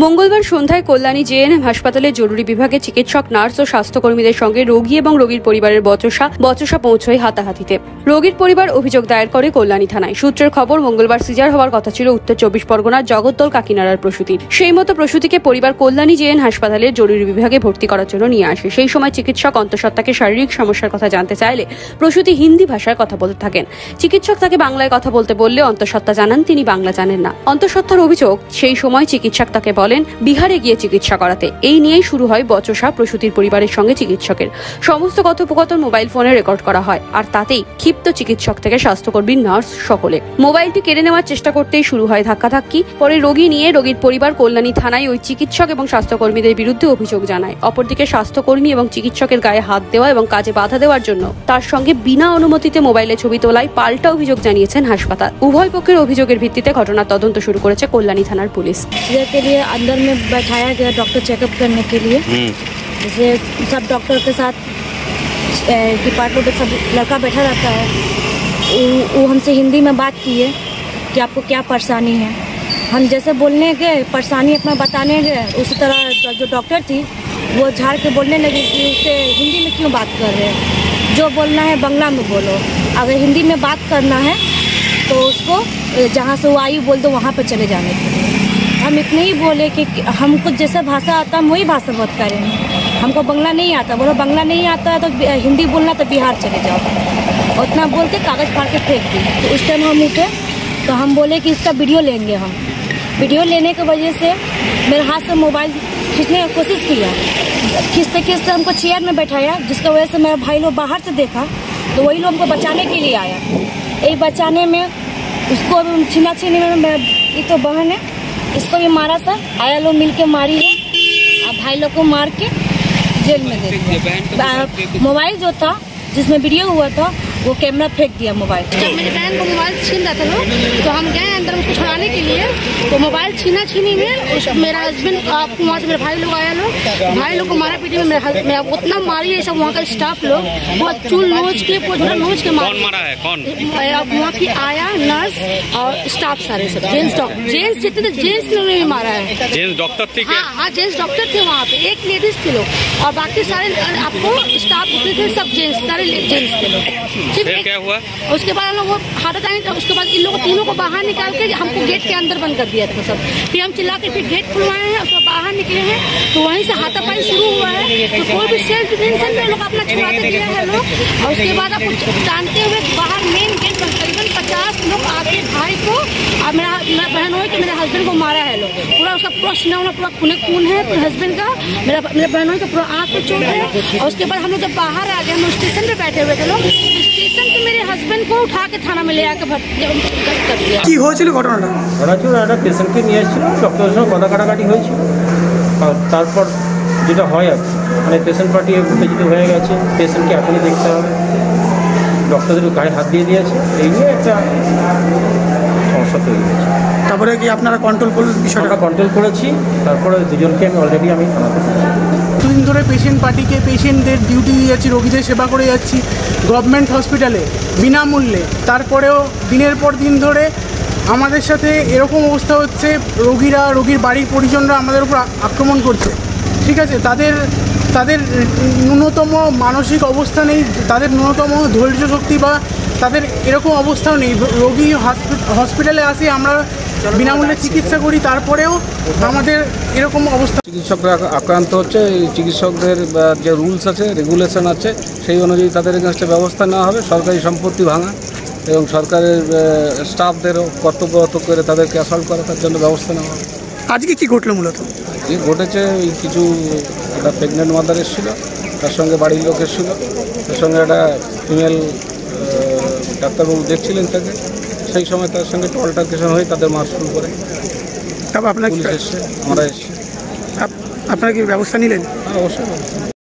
মঙ্গলবার সন্ধ্যায় কল্যাণী জেএনএম হাসপাতালের জরুরি বিভাগে চিকিৎসক, নার্স ও স্বাস্থ্যকর্মীদের সঙ্গে রোগী এবং রোগীর পরিবারের বচসা পৌঁছয় হাতাহাতিতে। রোগীর পরিবার অভিযোগ দায়ের করে কল্যাণী থানায়। সূত্রের খবর, মঙ্গলবার সিজার হওয়ার কথা ছিল উত্তর 24 পরগনার জগদ্দল কাকিনাড়ার প্রসূতির। সেই মতো প্রসূতিকে পরিবার কল্যাণী জেএন হাসপাতালের জরুরি বিভাগে ভর্তি করার জন্য নিয়ে আসে। সেই সময় চিকিৎসক অন্তঃসত্ত্বাকে শারীরিক সমস্যার কথা জানতে চাইলে প্রসূতি হিন্দি ভাষায় কথা বলতে থাকেন। চিকিৎসক তাকে বাংলায় কথা বলতে বললে অন্তঃসত্ত্বা জানান তিনি বাংলা জানেন না। অন্তঃসত্ত্বার অভিযোগ, সেই সময় চিকিৎসক তাকে বলেন বিহারে গিয়ে চিকিৎসা করাতে। এই নিয়েই শুরু হয় বচসা প্রসূতির পরিবারের সঙ্গে চিকিৎসকের। সমস্ত কথোপকথন মোবাইল ফোনে রেকর্ড করা হয়, আর তাতেই ক্ষিপ্ত চিকিৎসক থেকে স্বাস্থ্যকর্মী, নার্স সকলে। মোবাইলটি কেড়ে নেওয়ার চেষ্টা করতেই শুরু হয় ধাক্কাধাক্কি। পরে রোগী নিয়ে রোগীর পরিবার কল্যাণী থানায় ওই চিকিৎসক এবং স্বাস্থ্যকর্মীদের বিরুদ্ধে অভিযোগ জানায়। অপরদিকে স্বাস্থ্যকর্মী এবং চিকিৎসকের গায়ে হাত দেওয়া এবং কাজে বাধা দেওয়ার জন্য তার সঙ্গে বিনা অনুমতিতে মোবাইলে ছবি তোলায় পাল্টা অভিযোগ জানিয়েছেন হাসপাতাল। উভয় পক্ষের অভিযোগের ভিত্তিতে ঘটনার তদন্ত শুরু করেছে কল্যাণী থানার পুলিশ। अंदर में बैठाया गया डॉक्टर चेकअप करने के लिए। जैसे सब डॉक्टर के साथ डिपार्टमेंट में सब लड़का बैठा रहता है। वो हमसे हिंदी में बात किए कि आपको क्या परेशानी है। हम जैसे बोलने गए, परेशानी अपना बताने गए, उसी तरह जो डॉक्टर थी वो झाड़ के बोलने लगी कि उससे हिंदी में क्यों बात कर रहे हैं, जो बोलना है बांग्ला में बोलो, अगर हिंदी में बात करना है तो उसको जहाँ से वो आई बोल दो वहाँ पर चले जाने के लिए। हम इतने ही बोले कि हमको जैसा भाषा आता हम वही भाषा बात करेंगे। हमको बांग्ला नहीं आता, बोलो बांग्ला नहीं आता है तो हिंदी बोलना तो बिहार चले जाओ। उतना बोल के कागज़ फाड़ के फेंक दी। तो उस टाइम हम उठे तो हम बोले कि इसका वीडियो लेंगे। हम वीडियो लेने की वजह से मेरे हाथ से मोबाइल खींचने की कोशिश किया। खींचते खींचते हमको चेयर में बैठाया, जिसका वजह से मेरा भाई लोग बाहर से देखा तो वही लोग हमको बचाने के लिए आया। यही बचाने में उसको छीना छीनी में ये तो बहन है, इसको भी मारा था। आया लोग मिल के मारी है, भाई लोग को मार के जेल में दे दिया। मोबाइल जो था जिसमें वीडियो हुआ था वो कैमरा फेंक दिया मोबाइल। जब मेरी बहन को मोबाइल छीन रहा था लोग, तो हम गए अंदर उसको छुड़ाने के लिए। तो मोबाइल छीना छीनी में मेरा हस्बैंड, वहाँ से मेरे भाई लोग आया लोग, भाई लोग को मारा पीटी में मेरा उतना मारी है सब वहाँ का स्टाफ लोग, बहुत चूल नोच के पूरा नोच के मारा। कौन मारा है? कौन? वहाँ की आया, नर्स और स्टाफ सारे सब जेंट्स डॉक्टर, जेंट्स जितने थे जेंट्स लोगों ने भी मारा है। जेंट्स डॉक्टर थे? हाँ जेंट्स डॉक्टर थे वहाँ पे, एक लेडीज थे लोग और बाकी सारे आपको स्टाफ जितने थे सब जेंट्स, सारे जेंट्स थे लोग। फिर क्या हुआ? उसके बाद हम लोग वो हाथों टाइम, उसके बाद इन लोगों तीनों को बाहर निकाल के हमको गेट के अंदर बंद कर दिया था सब। फिर हम चिल्ला के फिर गेट खुलवाए हैं, उसको बाहर निकले हैं तो वहीं से हाथापाई शुरू हुआ है। तो कोई भी सेल्फ डिफेंस में लोग अपना छुड़ाते गए हैं लोग। और उसके बाद आप जानते हुए बाहर मेन गेट पर करीबन 50 लोग आके भाई को और मेरा बहन हो कि मेरे हस्बैंड को मारा है लोग। पूरा उसका पूरा सीना पूरा खून है हस्बैंड का, मेरे बहन का पूरा आँख पे चोट है। और उसके बाद हम लोग जब बाहर आ गए, हम स्टेशन पे बैठे हुए थे लोग, स्टेशन से मेरे हस्बैंड को उठा के थाना में ले आके भर्ती कर दिया। কি হয়েছিল ঘটনাটা? একটা পেশেন্টকে নিয়ে এসেছিল, ডক্টরের সঙ্গে কথা কাটাকাটি হয়েছিল। আর তারপর যেটা হয় আর মানে পেশেন্ট পার্টি উত্তেজিত হয়ে গেছে, পেশেন্টকে এখনই দেখতে হবে, ডক্টরদের গায়ে হাত দিয়ে দিয়েছে, এই নিয়ে একটা সমস্যা তৈরি হয়েছে। তারপরে কি আপনারা কন্ট্রোল করলেন বিষয়টা? কন্ট্রোল করেছি, তারপরে দুজনকে আমি অলরেডি থানাতে দুদিন ধরে পেশেন্ট পার্টিকে, পেশেন্টদের ডিউটি দিয়ে যাচ্ছি, রোগীদের সেবা করে যাচ্ছি গভর্নমেন্ট হসপিটালে বিনামূল্যে। তারপরেও দিনের পর দিন ধরে আমাদের সাথে এরকম অবস্থা হচ্ছে, রোগীর বাড়ির পরিজনরা আমাদের উপর আক্রমণ করছে। ঠিক আছে, তাদের ন্যূনতম মানসিক অবস্থা নেই, তাদের ন্যূনতম ধৈর্য শক্তি বা তাদের এরকম অবস্থাও নেই। রোগী হসপিটালে আসি, আমরা বিনামূল্যে চিকিৎসা করি, তারপরেও আমাদের এরকম অবস্থা। চিকিৎসকরা আক্রান্ত হচ্ছে, চিকিৎসকদের যে রুলস আছে, রেগুলেশন আছে, সেই অনুযায়ী তাদের এগেনস্টে ব্যবস্থা নেওয়া হবে। সরকারি সম্পত্তি ভাঙা এবং সরকারের স্টাফদেরও কর্তব্যরত করে তাদেরকে অ্যাসল্ট করা, তার জন্য ব্যবস্থা নেওয়া হবে। আজকে কি ঘটলো মূলত? যে ঘটেছে, কিছু একটা প্রেগনেন্ট মাদার এসেছিল, তার সঙ্গে বাড়ির লোক এসেছিল, তার সঙ্গে একটা ফিমেল ডাক্তারবাবু দেখছিলেন তাকে। সেই সময় তার সঙ্গে অল্টারকেশন হয়ে তাদের মার শুরু করে। আপনার পুলিশ এসছে, আমরা এসছি। আপনারা কি ব্যবস্থা নিলেন? অবশ্যই।